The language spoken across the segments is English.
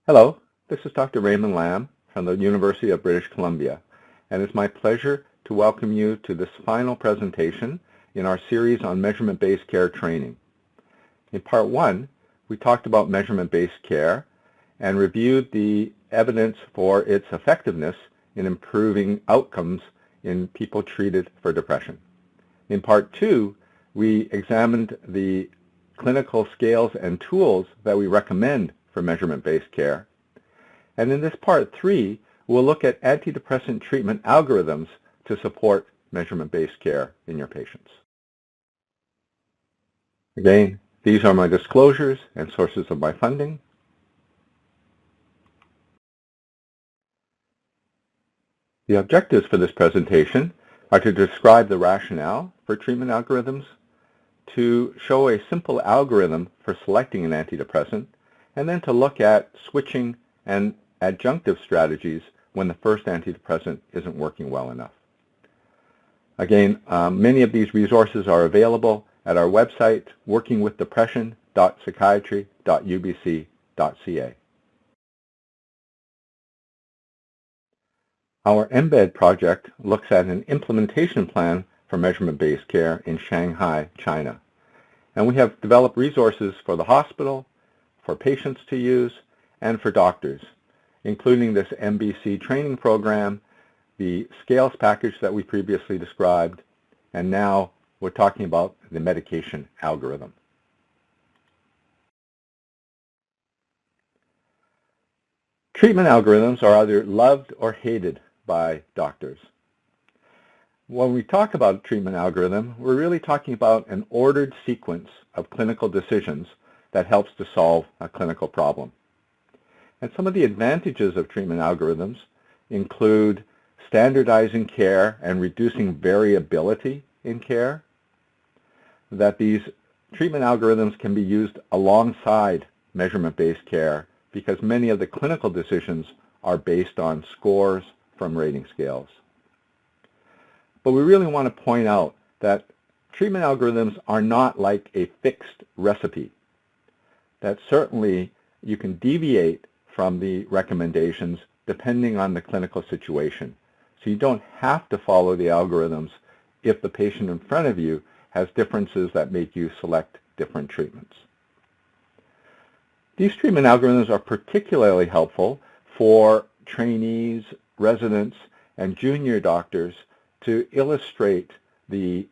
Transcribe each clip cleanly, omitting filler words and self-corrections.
Hello, this is Dr. Raymond Lamb from the University of British Columbia, and it's my pleasure to welcome you to this final presentation in our series on measurement-based care training. In part one, we talked about measurement-based care and reviewed the evidence for its effectiveness in improving outcomes in people treated for depression. In part two, we examined the clinical scales and tools that we recommend for measurement-based care. And in this part three, we'll look at antidepressant treatment algorithms to support measurement-based care in your patients. Again, these are my disclosures and sources of my funding. The objectives for this presentation are to describe the rationale for treatment algorithms, to show a simple algorithm for selecting an antidepressant, and then to look at switching and adjunctive strategies when the first antidepressant isn't working well enough. Again, many of these resources are available at our website, workingwithdepression.psychiatry.ubc.ca. Our MBED project looks at an implementation plan for measurement-based care in Shanghai, China. And we have developed resources for the hospital, for patients to use, and for doctors, including this MBC training program, the scales package that we previously described, and now we're talking about the medication algorithm. Treatment algorithms are either loved or hated by doctors. When we talk about treatment algorithm, we're really talking about an ordered sequence of clinical decisions that helps to solve a clinical problem. And some of the advantages of treatment algorithms include standardizing care and reducing variability in care, that these treatment algorithms can be used alongside measurement-based care because many of the clinical decisions are based on scores from rating scales. But we really want to point out that treatment algorithms are not like a fixed recipe. That certainly you can deviate from the recommendations depending on the clinical situation. So you don't have to follow the algorithms if the patient in front of you has differences that make you select different treatments. These treatment algorithms are particularly helpful for trainees, residents, and junior doctors to illustrate the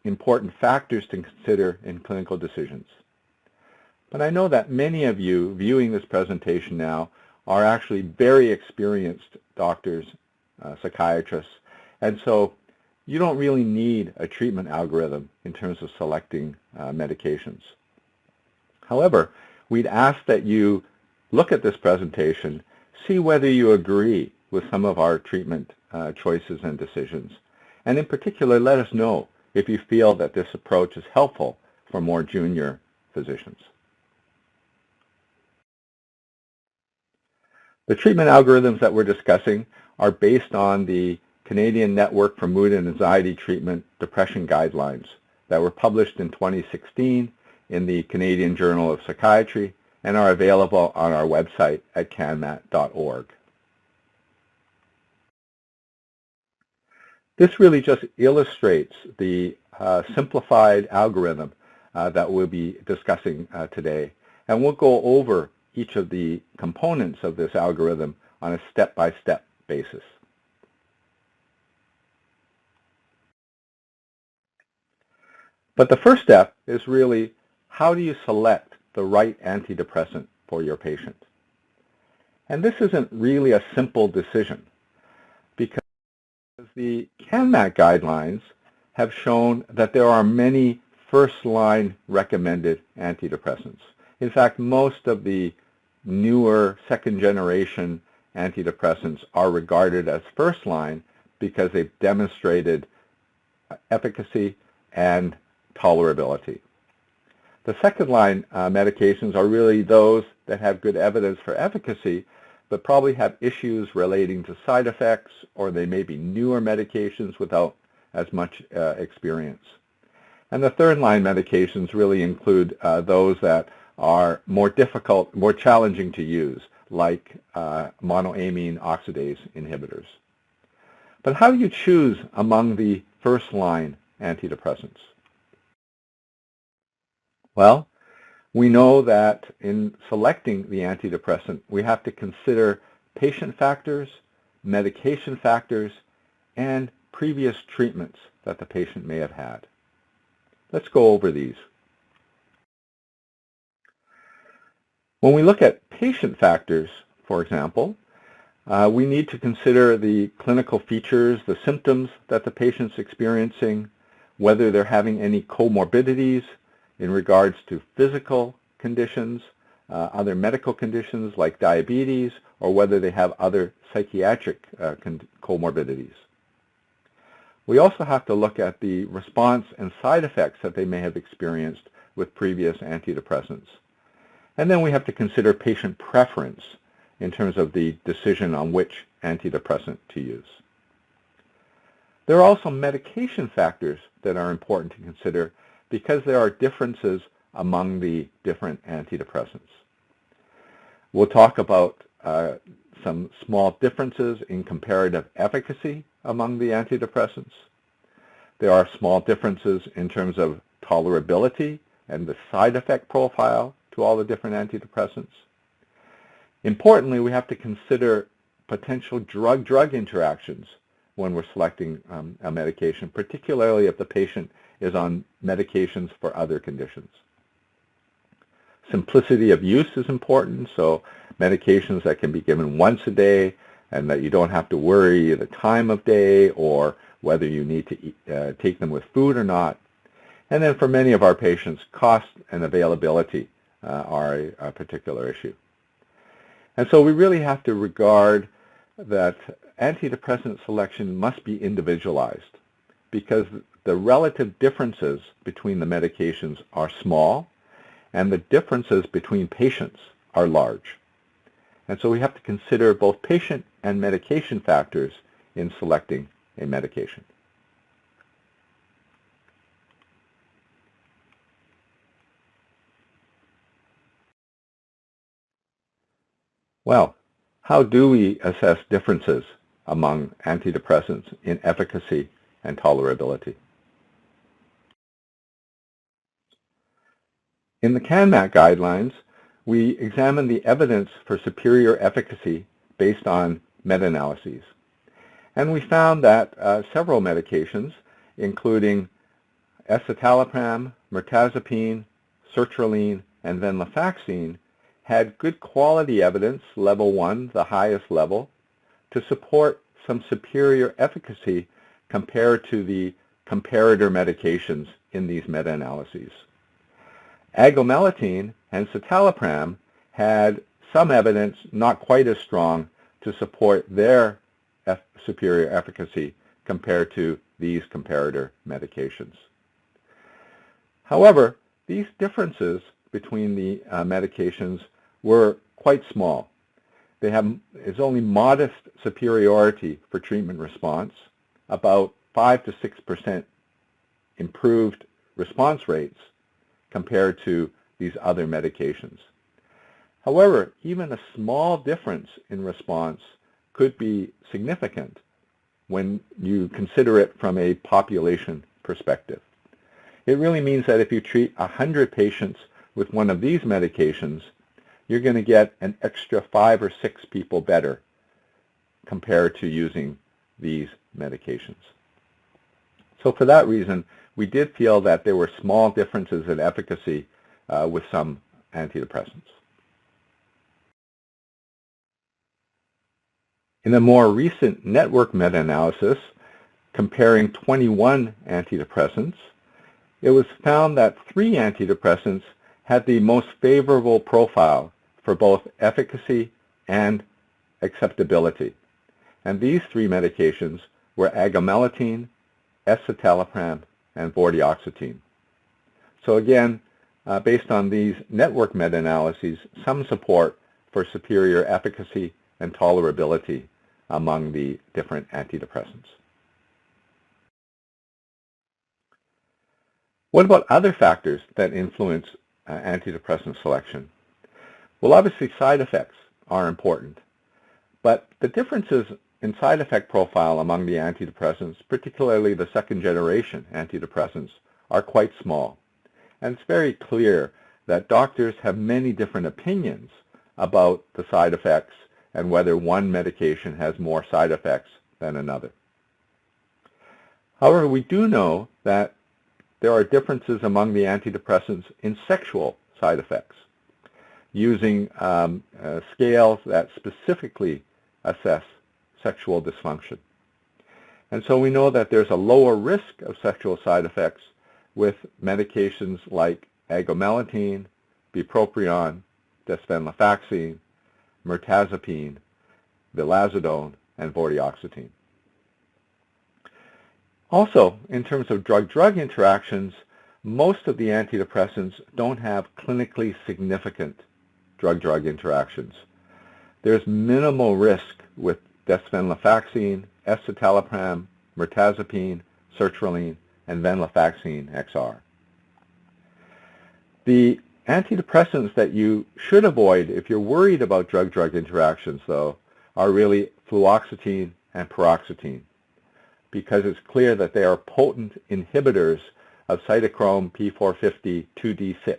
important factors to consider in clinical decisions. But I know that many of you viewing this presentation now are actually very experienced doctors, psychiatrists, and so you don't really need a treatment algorithm in terms of selecting medications. However, we'd ask that you look at this presentation, see whether you agree with some of our treatment choices and decisions, and in particular, let us know if you feel that this approach is helpful for more junior physicians. The treatment algorithms that we're discussing are based on the Canadian Network for Mood and Anxiety Treatment Depression Guidelines that were published in 2016 in the Canadian Journal of Psychiatry and are available on our website at canmat.org. This really just illustrates the simplified algorithm that we'll be discussing today, and we'll go over each of the components of this algorithm on a step-by-step basis. But the first step is really, how do you select the right antidepressant for your patient? And this isn't really a simple decision because the CANMAT guidelines have shown that there are many first-line recommended antidepressants. In fact, most of the newer second-generation antidepressants are regarded as first-line because they've demonstrated efficacy and tolerability. The second-line medications are really those that have good evidence for efficacy, but probably have issues relating to side effects, or they may be newer medications without as much experience. And the third-line medications really include those that are more difficult, more challenging to use, like monoamine oxidase inhibitors. But how do you choose among the first-line antidepressants? Well, we know that in selecting the antidepressant, we have to consider patient factors, medication factors, and previous treatments that the patient may have had. Let's go over these. When we look at patient factors, for example, we need to consider the clinical features, the symptoms that the patient's experiencing, whether they're having any comorbidities in regards to physical conditions, other medical conditions like diabetes, or whether they have other psychiatric comorbidities. We also have to look at the response and side effects that they may have experienced with previous antidepressants. And then we have to consider patient preference in terms of the decision on which antidepressant to use. There are also medication factors that are important to consider because there are differences among the different antidepressants. We'll talk about some small differences in comparative efficacy among the antidepressants. There are small differences in terms of tolerability and the side effect profile to all the different antidepressants. Importantly, we have to consider potential drug-drug interactions when we're selecting a medication, particularly if the patient is on medications for other conditions. Simplicity of use is important, so medications that can be given once a day and that you don't have to worry the time of day or whether you need to take them with food or not. And then for many of our patients, cost and availability are a particular issue. And so we really have to regard that antidepressant selection must be individualized because the relative differences between the medications are small and the differences between patients are large. And so we have to consider both patient and medication factors in selecting a medication. Well, how do we assess differences among antidepressants in efficacy and tolerability? In the CANMAT guidelines, we examine the evidence for superior efficacy based on meta-analyses. And we found that several medications, including escitalopram, mirtazapine, sertraline, and venlafaxine, had good quality evidence, level 1, the highest level, to support some superior efficacy compared to the comparator medications in these meta-analyses. Agomelatine and citalopram had some evidence, not quite as strong, to support their superior efficacy compared to these comparator medications. However, these differences between the medications were quite small. There's only modest superiority for treatment response, about 5 to 6% improved response rates compared to these other medications. However, even a small difference in response could be significant when you consider it from a population perspective. It really means that if you treat 100 patients with one of these medications, you're going to get an extra 5 or 6 people better compared to using these medications. So for that reason, we did feel that there were small differences in efficacy with some antidepressants. In a more recent network meta-analysis comparing 21 antidepressants, it was found that 3 antidepressants had the most favorable profile for both efficacy and acceptability. And these 3 medications were agomelatine, escitalopram, and vortioxetine. So again, based on these network meta-analyses, some support for superior efficacy and tolerability among the different antidepressants. What about other factors that influence antidepressant selection? Well, obviously side effects are important, but the differences in side effect profile among the antidepressants, particularly the second generation antidepressants, are quite small. And it's very clear that doctors have many different opinions about the side effects and whether one medication has more side effects than another. However, we do know that there are differences among the antidepressants in sexual side effects, using scales that specifically assess sexual dysfunction. And so we know that there's a lower risk of sexual side effects with medications like agomelatine, bupropion, desvenlafaxine, mirtazapine, vilazodone, and vortioxetine. Also, in terms of drug-drug interactions, most of the antidepressants don't have clinically significant drug-drug interactions. There's minimal risk with desvenlafaxine, escitalopram, mirtazapine, sertraline, and venlafaxine XR. The antidepressants that you should avoid if you're worried about drug-drug interactions, though, are really fluoxetine and paroxetine, because it's clear that they are potent inhibitors of cytochrome P450 2D6,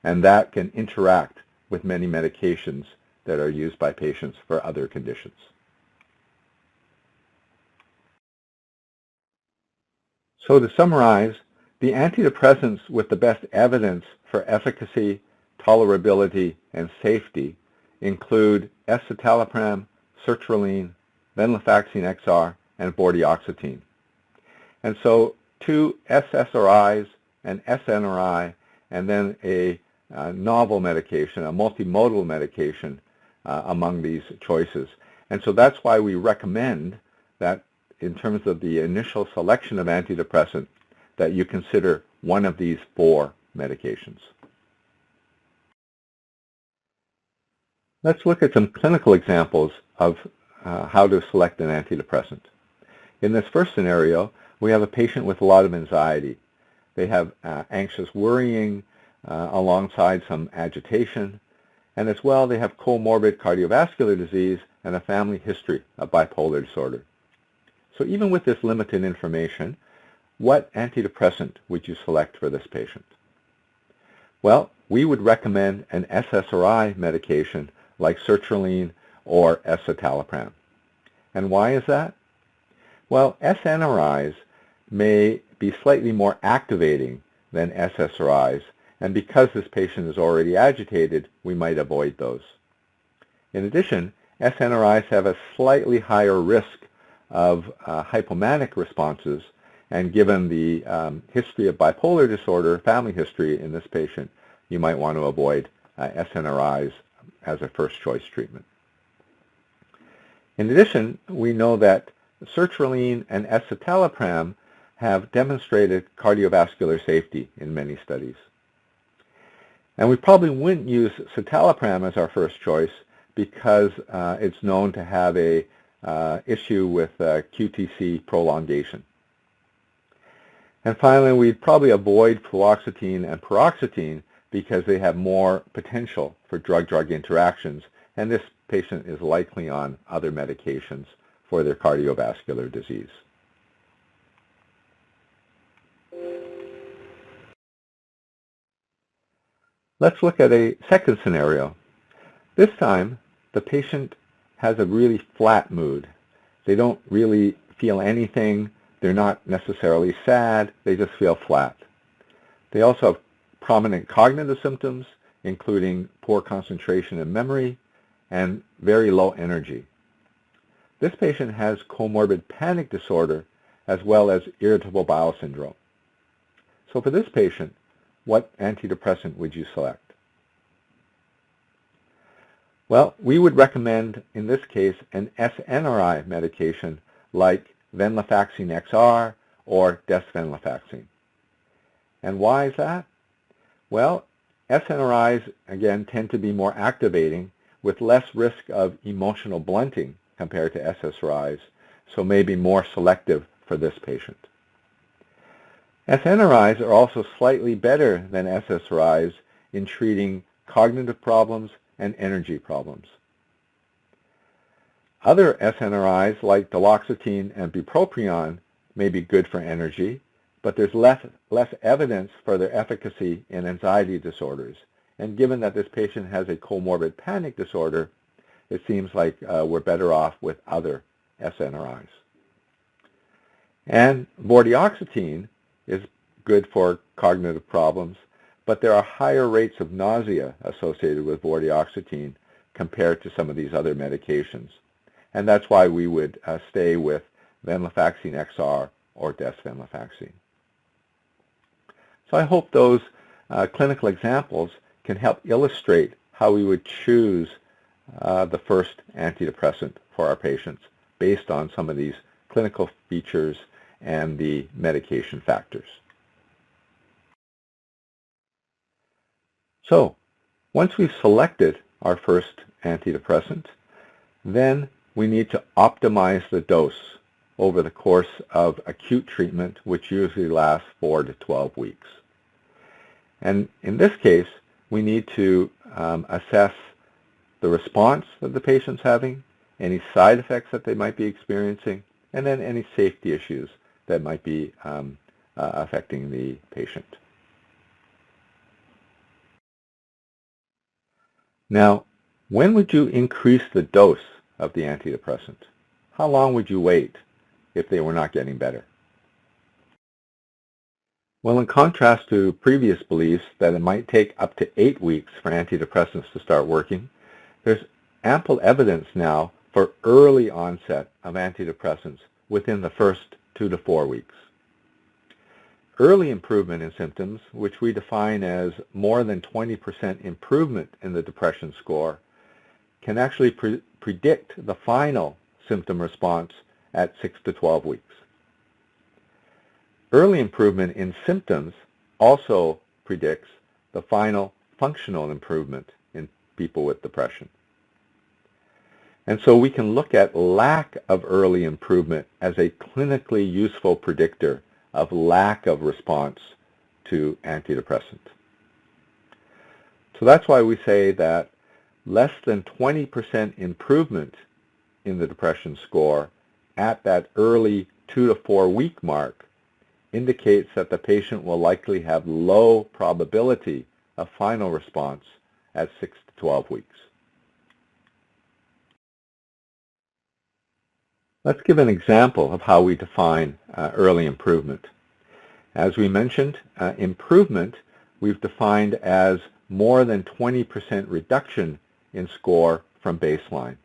and that can interact with many medications that are used by patients for other conditions. So to summarize, the antidepressants with the best evidence for efficacy, tolerability, and safety include escitalopram, sertraline, venlafaxine XR, and vortioxetine. And so 2 SSRIs, an SNRI, and then a novel medication, a multimodal medication among these choices. And so that's why we recommend that in terms of the initial selection of antidepressant, that you consider one of these 4 medications. Let's look at some clinical examples of how to select an antidepressant. In this first scenario, we have a patient with a lot of anxiety. They have anxious worrying alongside some agitation, and as well they have comorbid cardiovascular disease and a family history of bipolar disorder. So even with this limited information, what antidepressant would you select for this patient? Well, we would recommend an SSRI medication like sertraline or escitalopram. And why is that? Well, SNRIs may be slightly more activating than SSRIs, and because this patient is already agitated, we might avoid those. In addition, SNRIs have a slightly higher risk of hypomanic responses, and given the history of bipolar disorder, family history in this patient, you might want to avoid SNRIs as a first choice treatment. In addition, we know that sertraline and escitalopram have demonstrated cardiovascular safety in many studies. And we probably wouldn't use citalopram as our first choice because it's known to have a issue with QTc prolongation. And finally, we'd probably avoid fluoxetine and paroxetine because they have more potential for drug-drug interactions, and this patient is likely on other medications for their cardiovascular disease. Let's look at a second scenario. This time, the patient has a really flat mood. They don't really feel anything. They're not necessarily sad. They just feel flat. They also have prominent cognitive symptoms, including poor concentration and memory, and very low energy. This patient has comorbid panic disorder as well as irritable bowel syndrome. So for this patient, what antidepressant would you select? Well, we would recommend, in this case, an SNRI medication like venlafaxine XR or desvenlafaxine. And why is that? Well, SNRIs, again, tend to be more activating with less risk of emotional blunting compared to SSRIs, so may be more selective for this patient. SNRIs are also slightly better than SSRIs in treating cognitive problems and energy problems. Other SNRIs like duloxetine and bupropion may be good for energy, but there's less evidence for their efficacy in anxiety disorders. And given that this patient has a comorbid panic disorder, it seems like we're better off with other SNRIs. And vortioxetine is good for cognitive problems, but there are higher rates of nausea associated with vortioxetine compared to some of these other medications. And that's why we would stay with venlafaxine XR or desvenlafaxine. So I hope those clinical examples can help illustrate how we would choose the first antidepressant for our patients based on some of these clinical features and the medication factors. So once we've selected our first antidepressant, then we need to optimize the dose over the course of acute treatment, which usually lasts 4 to 12 weeks. And in this case, we need to assess the response that the patient's having, any side effects that they might be experiencing, and then any safety issues that might be affecting the patient. Now, when would you increase the dose of the antidepressant? How long would you wait if they were not getting better? Well, in contrast to previous beliefs that it might take up to 8 weeks for antidepressants to start working, there's ample evidence now for early onset of antidepressants within the first 2 to 4 weeks. Early improvement in symptoms, which we define as more than 20% improvement in the depression score, can actually predict the final symptom response at 6 to 12 weeks. Early improvement in symptoms also predicts the final functional improvement in people with depression. And so we can look at lack of early improvement as a clinically useful predictor of lack of response to antidepressant. So that's why we say that less than 20% improvement in the depression score at that early 2 to 4 week mark indicates that the patient will likely have low probability of final response at 6 to 12 weeks. Let's give an example of how we define early improvement. As we mentioned, improvement we've defined as more than 20% reduction in score from baseline.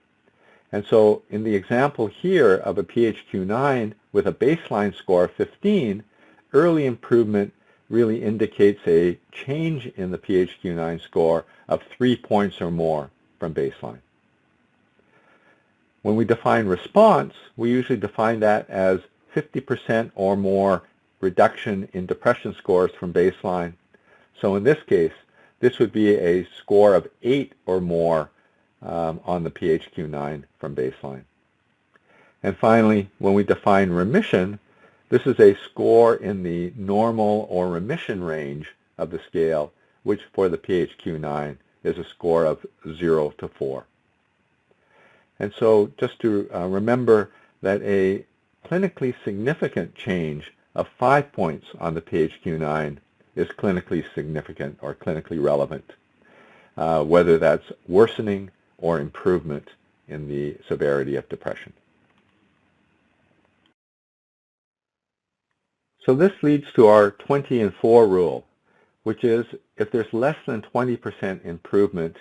And so in the example here of a PHQ-9 with a baseline score of 15, early improvement really indicates a change in the PHQ-9 score of 3 points or more from baseline. When we define response, we usually define that as 50% or more reduction in depression scores from baseline. So in this case, this would be a score of 8 or more on the PHQ-9 from baseline. And finally, when we define remission, this is a score in the normal or remission range of the scale, which for the PHQ-9 is a score of 0 to 4. And so just to remember that a clinically significant change of 5 points on the PHQ-9 is clinically significant or clinically relevant, whether that's worsening or improvement in the severity of depression. So this leads to our 20 and 4 rule, which is if there's less than 20% improvement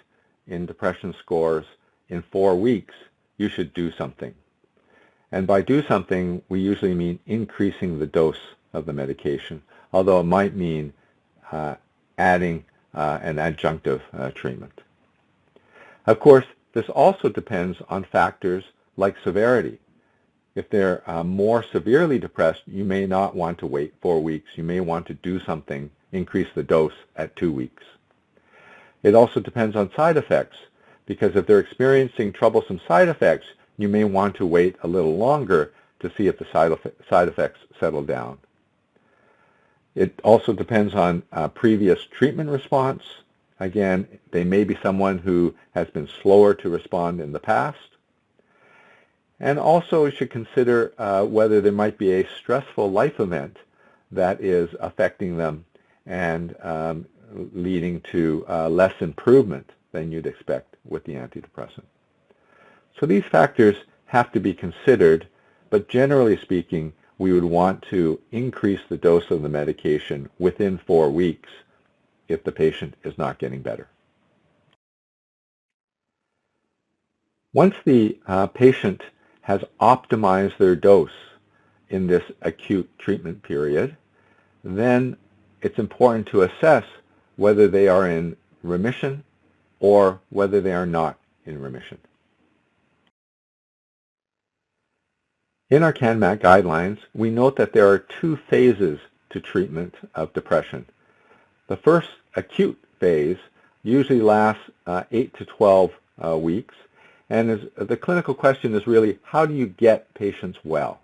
in depression scores in 4 weeks, you should do something. And by do something, we usually mean increasing the dose of the medication, although it might mean adding an adjunctive treatment. Of course, this also depends on factors like severity. If they're more severely depressed, you may not want to wait 4 weeks. You may want to do something, increase the dose at 2 weeks. It also depends on side effects, because if they're experiencing troublesome side effects, you may want to wait a little longer to see if the side effects settle down. It also depends on previous treatment response Again, they may be someone who has been slower to respond in the past. And also you should consider whether there might be a stressful life event that is affecting them and leading to less improvement than you'd expect with the antidepressant. So these factors have to be considered, but generally speaking, we would want to increase the dose of the medication within 4 weeks if the patient is not getting better. Once the patient has optimized their dose in this acute treatment period, then it's important to assess whether they are in remission or whether they are not in remission. In our CANMAT guidelines, we note that there are 2 phases to treatment of depression. The first acute phase usually lasts 8 to 12 weeks, and the clinical question is really, how do you get patients well?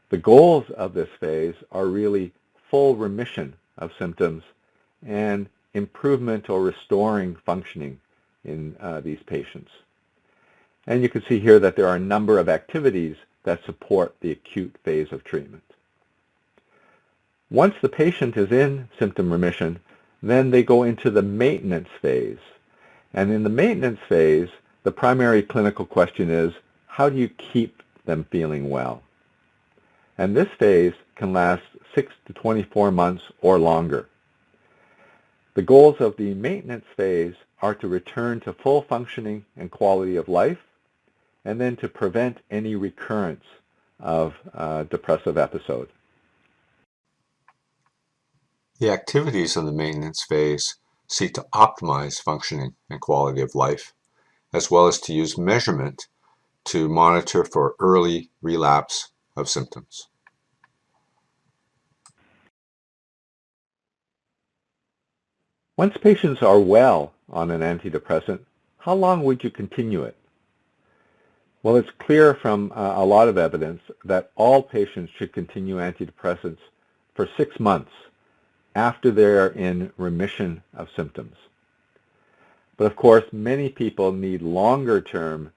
The goals of this phase are really full remission of symptoms and improvement or restoring functioning in these patients. And you can see here that there are a number of activities that support the acute phase of treatment. Once the patient is in symptom remission, then they go into the maintenance phase. And in the maintenance phase, the primary clinical question is, how do you keep them feeling well? And this phase can last 6 to 24 months or longer. The goals of the maintenance phase are to return to full functioning and quality of life, and then to prevent any recurrence of depressive episode. The activities of the maintenance phase seek to optimize functioning and quality of life, as well as to use measurement to monitor for early relapse of symptoms. Once patients are well on an antidepressant, how long would you continue it? Well, it's clear from a lot of evidence that all patients should continue antidepressants for 6 months after they're in remission of symptoms. But of course, many people need longer-term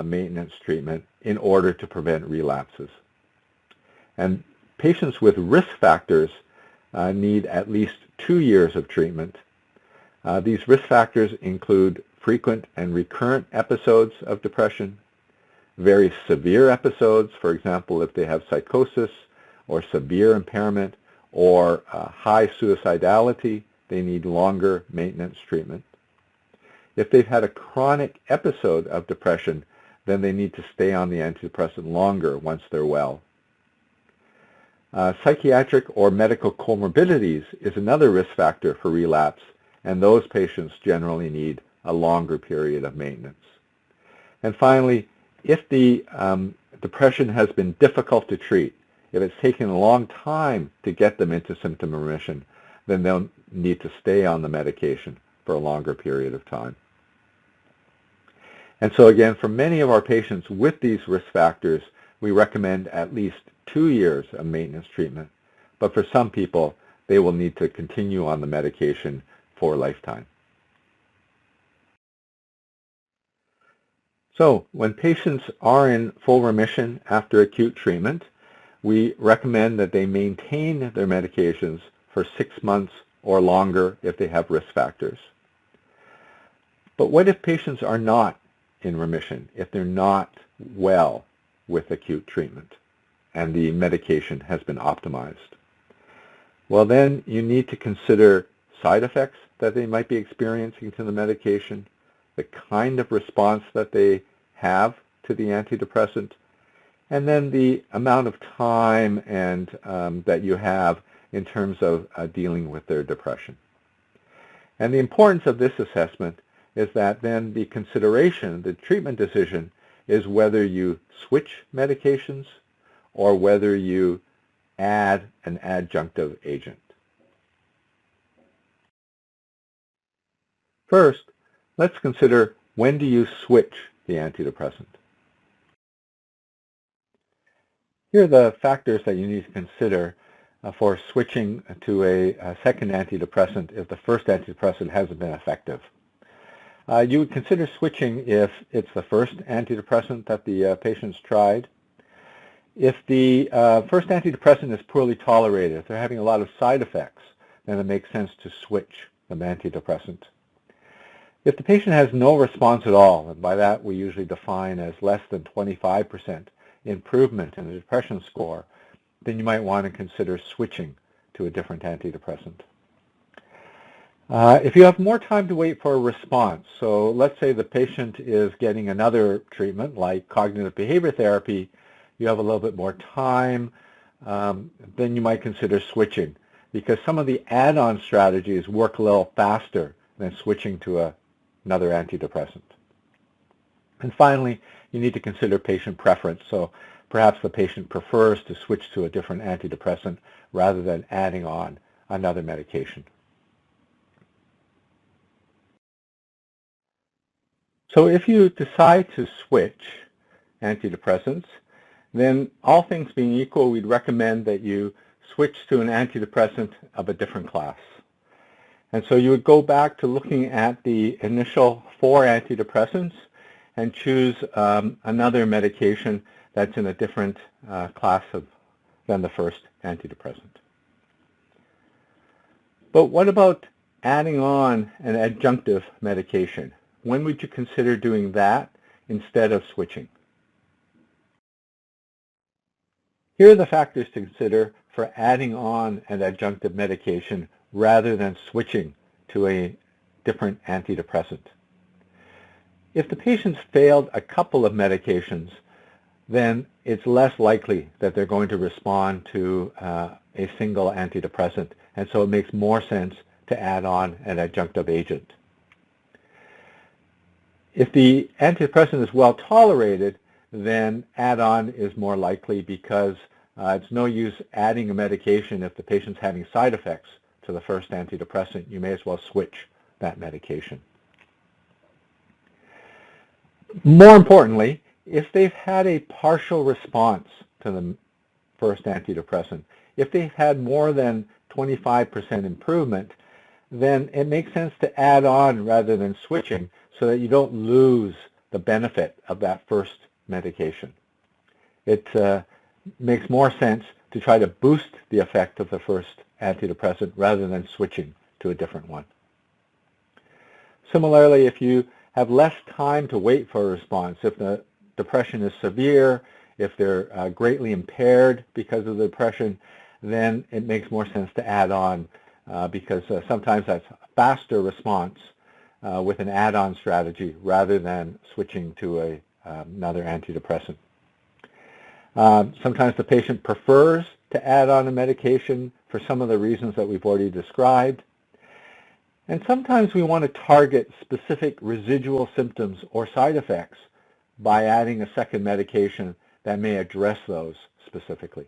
maintenance treatment in order to prevent relapses. And patients with risk factors need at least 2 years of treatment. These risk factors include frequent and recurrent episodes of depression, very severe episodes, for example, if they have psychosis or severe impairment or high suicidality, they need longer maintenance treatment. If they've had a chronic episode of depression, then they need to stay on the antidepressant longer once they're well. Psychiatric or medical comorbidities is another risk factor for relapse, and those patients generally need a longer period of maintenance. And finally, if the depression has been difficult to treat, if it's taken a long time to get them into symptom remission, then they'll need to stay on the medication for a longer period of time. And so again, for many of our patients with these risk factors, we recommend at least 2 years of maintenance treatment. But for some people, they will need to continue on the medication for a lifetime. So when patients are in full remission after acute treatment, we recommend that they maintain their medications for 6 months or longer if they have risk factors. But what if patients are not in remission, if they're not well with acute treatment and the medication has been optimized? Well, then you need to consider side effects that they might be experiencing to the medication, the kind of response that they have to the antidepressant, and then the amount of time and that you have in terms of dealing with their depression. And the importance of this assessment is that then the consideration, the treatment decision, is whether you switch medications or whether you add an adjunctive agent. First, let's consider, when do you switch the antidepressant? Here are the factors that you need to consider for switching to a second antidepressant if the first antidepressant hasn't been effective. You would consider switching if it's the first antidepressant that the patient's tried. If the first antidepressant is poorly tolerated, if they're having a lot of side effects, then it makes sense to switch the antidepressant. If the patient has no response at all, and by that we usually define as less than 25% improvement in the depression score, then you might want to consider switching to a different antidepressant. If you have more time to wait for a response, so let's say the patient is getting another treatment like cognitive behavior therapy, you have a little bit more time, then you might consider switching, because some of the add-on strategies work a little faster than switching to another antidepressant. And finally, you need to consider patient preference. So perhaps the patient prefers to switch to a different antidepressant rather than adding on another medication. So if you decide to switch antidepressants, then all things being equal, we'd recommend that you switch to an antidepressant of a different class. And so you would go back to looking at the initial 4 antidepressants and choose another medication that's in a different class than the first antidepressant. But what about adding on an adjunctive medication? When would you consider doing that instead of switching? Here are the factors to consider for adding on an adjunctive medication rather than switching to a different antidepressant. If the patient's failed a couple of medications, then it's less likely that they're going to respond to a single antidepressant, and so it makes more sense to add on an adjunctive agent. If the antidepressant is well tolerated, then add-on is more likely because it's no use adding a medication if the patient's having side effects to the first antidepressant. You may as well switch that medication. More importantly, if they've had a partial response to the first antidepressant, if they've had more than 25% improvement, then it makes sense to add on rather than switching so that you don't lose the benefit of that first medication. It makes more sense to try to boost the effect of the first antidepressant rather than switching to a different one. Similarly, if you have less time to wait for a response, if the depression is severe, if they're greatly impaired because of the depression, then it makes more sense to add on because sometimes that's a faster response with an add-on strategy rather than switching to another antidepressant. Sometimes the patient prefers to add on a medication for some of the reasons that we've already described. And sometimes we want to target specific residual symptoms or side effects by adding a second medication that may address those specifically.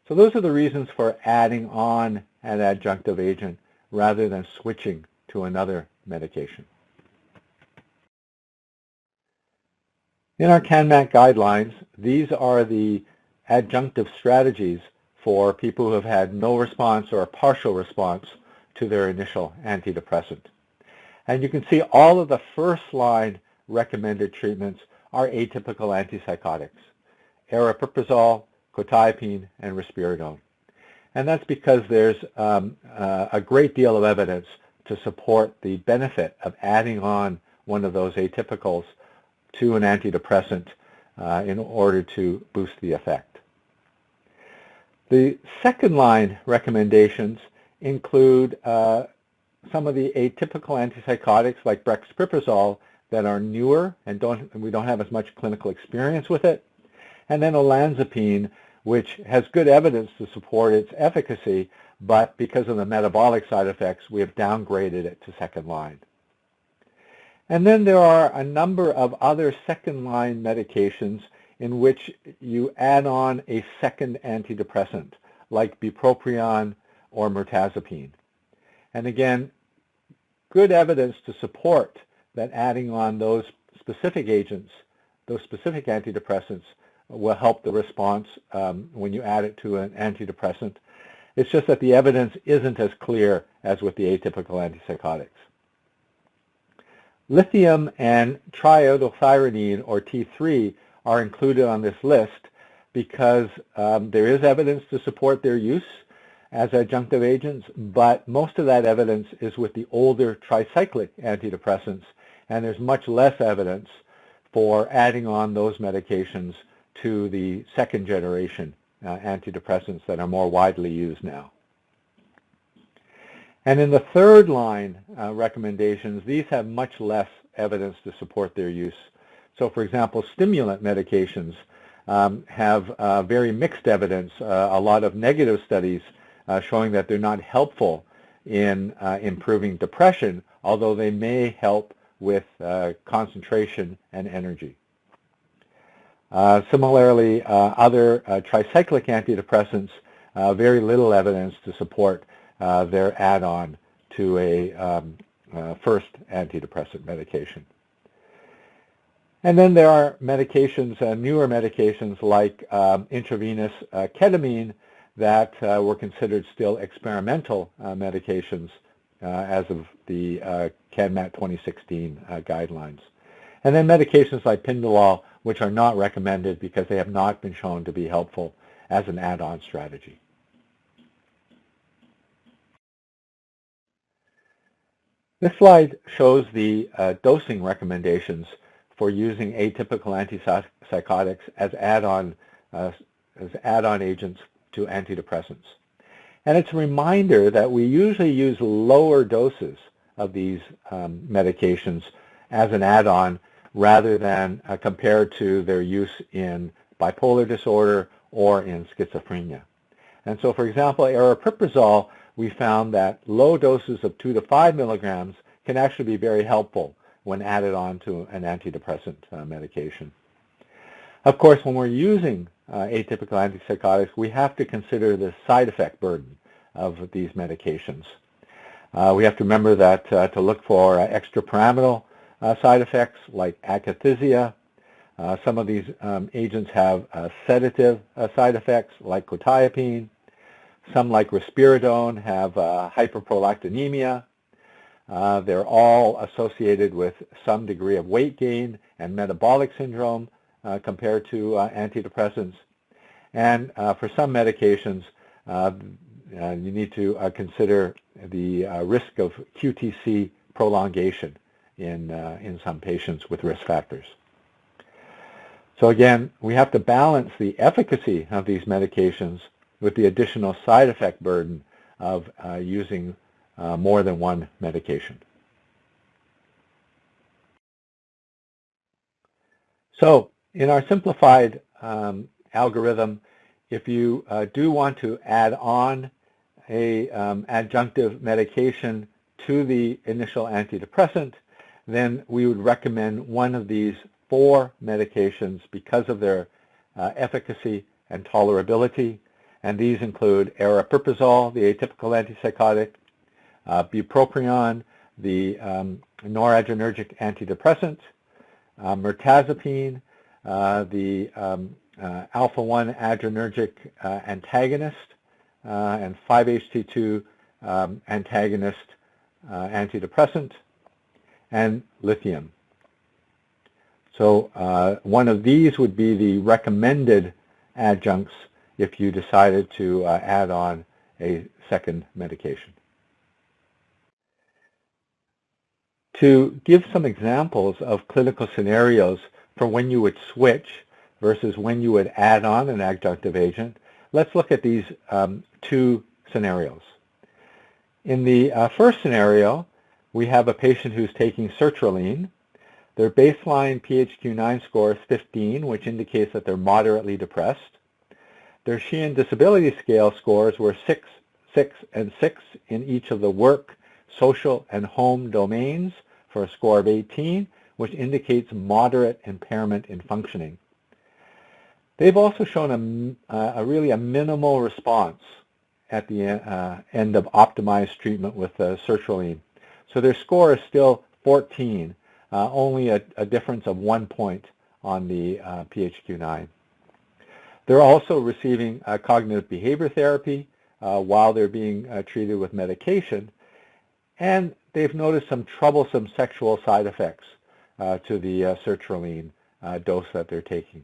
So those are the reasons for adding on an adjunctive agent rather than switching to another medication. In our CANMAC guidelines, these are the adjunctive strategies for people who have had no response or a partial response to their initial antidepressant. And you can see all of the first-line recommended treatments are atypical antipsychotics: aripiprazole, quetiapine, and risperidone. And that's because there's a great deal of evidence to support the benefit of adding on one of those atypicals to an antidepressant in order to boost the effect. The second-line recommendations include some of the atypical antipsychotics like brexpiprazole that are newer and we don't have as much clinical experience with it, and then olanzapine, which has good evidence to support its efficacy, but because of the metabolic side effects, we have downgraded it to second line. And then there are a number of other second-line medications in which you add on a second antidepressant, like bupropion or mirtazapine. And again, good evidence to support that adding on those specific agents, those specific antidepressants, will help the response when you add it to an antidepressant. It's just that the evidence isn't as clear as with the atypical antipsychotics. Lithium and triiodothyronine, or T3, are included on this list because there is evidence to support their use as adjunctive agents, but most of that evidence is with the older tricyclic antidepressants, and there's much less evidence for adding on those medications to the second generation antidepressants that are more widely used now. And in the third line recommendations, these have much less evidence to support their use. So for example, stimulant medications have very mixed evidence, a lot of negative studies showing that they're not helpful in improving depression, although they may help with concentration and energy. Similarly, other tricyclic antidepressants, very little evidence to support their add-on to a first antidepressant medication. And then there are medications, newer medications like intravenous ketamine that were considered still experimental medications as of the CANMAT 2016 guidelines. And then medications like Pindolol, which are not recommended because they have not been shown to be helpful as an add-on strategy. This slide shows the dosing recommendations for using atypical antipsychotics as add-on agents to antidepressants. And it's a reminder that we usually use lower doses of these medications as an add-on rather than compared to their use in bipolar disorder or in schizophrenia. And so, for example, aripiprazole, we found that low doses of 2 to 5 milligrams can actually be very helpful when added on to an antidepressant medication. Of course, when we're using atypical antipsychotics, we have to consider the side effect burden of these medications. We have to remember that to look for extrapyramidal side effects like akathisia. Some of these agents have sedative side effects like quetiapine. Some, like risperidone, have hyperprolactinemia. They're all associated with some degree of weight gain and metabolic syndrome compared to antidepressants. And for some medications, you need to consider the risk of QTc prolongation in some patients with risk factors. So again, we have to balance the efficacy of these medications with the additional side effect burden of using more than one medication. So in our simplified algorithm, if you do want to add on a adjunctive medication to the initial antidepressant, then we would recommend one of these 4 medications because of their efficacy and tolerability. And these include aripiprazole, the atypical antipsychotic, bupropion, the noradrenergic antidepressant, mirtazapine, the alpha-1 adrenergic antagonist, and 5-HT2 antagonist antidepressant, and lithium. So one of these would be the recommended adjuncts if you decided to add on a second medication. To give some examples of clinical scenarios for when you would switch versus when you would add on an adjunctive agent, let's look at these 2 scenarios. In the first scenario, we have a patient who's taking sertraline. Their baseline PHQ-9 score is 15, which indicates that they're moderately depressed. Their Sheehan Disability Scale scores were 6, 6, and 6 in each of the work, social, and home domains for a score of 18, which indicates moderate impairment in functioning. They've also shown really a minimal response at the end of optimized treatment with sertraline. So their score is still 14, only a difference of 1 point on the PHQ-9. They're also receiving cognitive behavior therapy while they're being treated with medication, and they've noticed some troublesome sexual side effects to the sertraline dose that they're taking.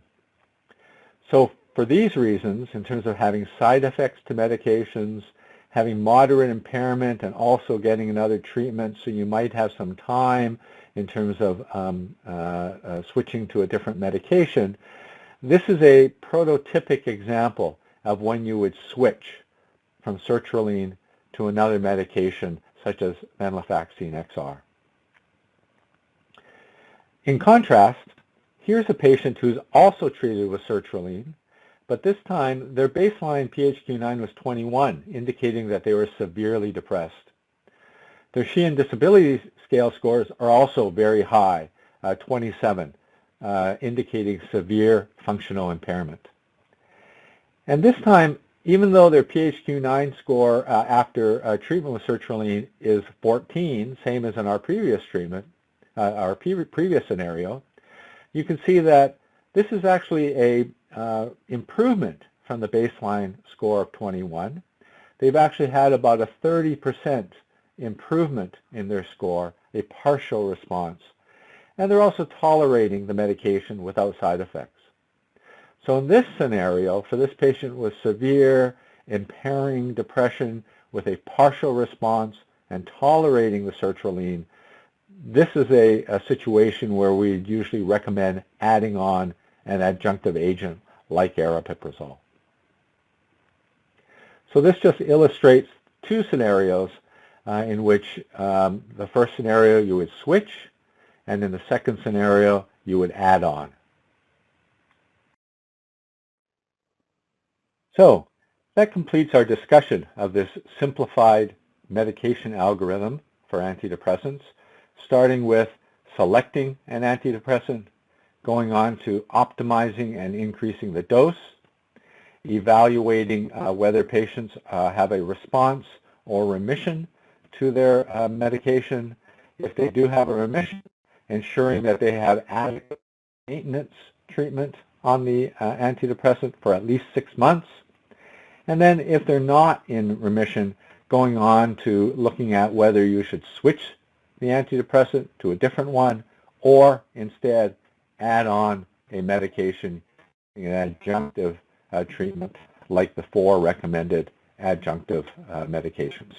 So for these reasons, in terms of having side effects to medications, having moderate impairment, and also getting another treatment, so you might have some time in terms of switching to a different medication, this is a prototypic example of when you would switch from sertraline to another medication such as venlafaxine XR. In contrast, here's a patient who's also treated with sertraline, but this time their baseline PHQ-9 was 21, indicating that they were severely depressed. Their Sheehan Disability Scale scores are also very high, 27, indicating severe functional impairment. And this time, even though their PHQ-9 score after treatment with sertraline is 14, same as in our previous treatment, our previous scenario, you can see that this is actually a improvement from the baseline score of 21. They've actually had about a 30% improvement in their score, a partial response. And they're also tolerating the medication without side effects. So in this scenario, for this patient with severe impairing depression with a partial response and tolerating the sertraline, this is a situation where we usually recommend adding on an adjunctive agent like aripiprazole. So this just illustrates two scenarios in which the first scenario you would switch, and in the second scenario you would add on. So that completes our discussion of this simplified medication algorithm for antidepressants, starting with selecting an antidepressant, going on to optimizing and increasing the dose, evaluating whether patients have a response or remission to their medication. If they do have a remission, ensuring that they have adequate maintenance treatment on the antidepressant for at least 6 months. And then if they're not in remission, going on to looking at whether you should switch the antidepressant to a different one, or instead add on a medication, an adjunctive treatment like the 4 recommended adjunctive medications.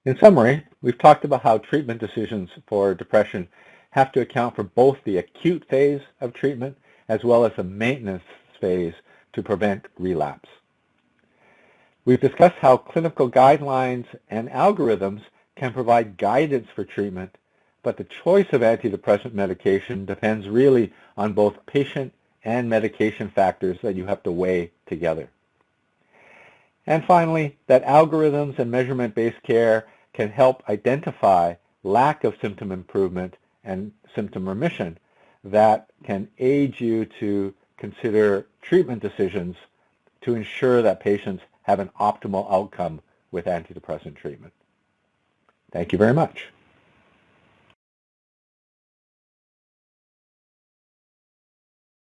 In summary, we've talked about how treatment decisions for depression have to account for both the acute phase of treatment as well as the maintenance phase to prevent relapse. We've discussed how clinical guidelines and algorithms can provide guidance for treatment, but the choice of antidepressant medication depends really on both patient and medication factors that you have to weigh together. And finally, that algorithms and measurement-based care can help identify lack of symptom improvement and symptom remission that can aid you to consider treatment decisions to ensure that patients have an optimal outcome with antidepressant treatment. Thank you very much.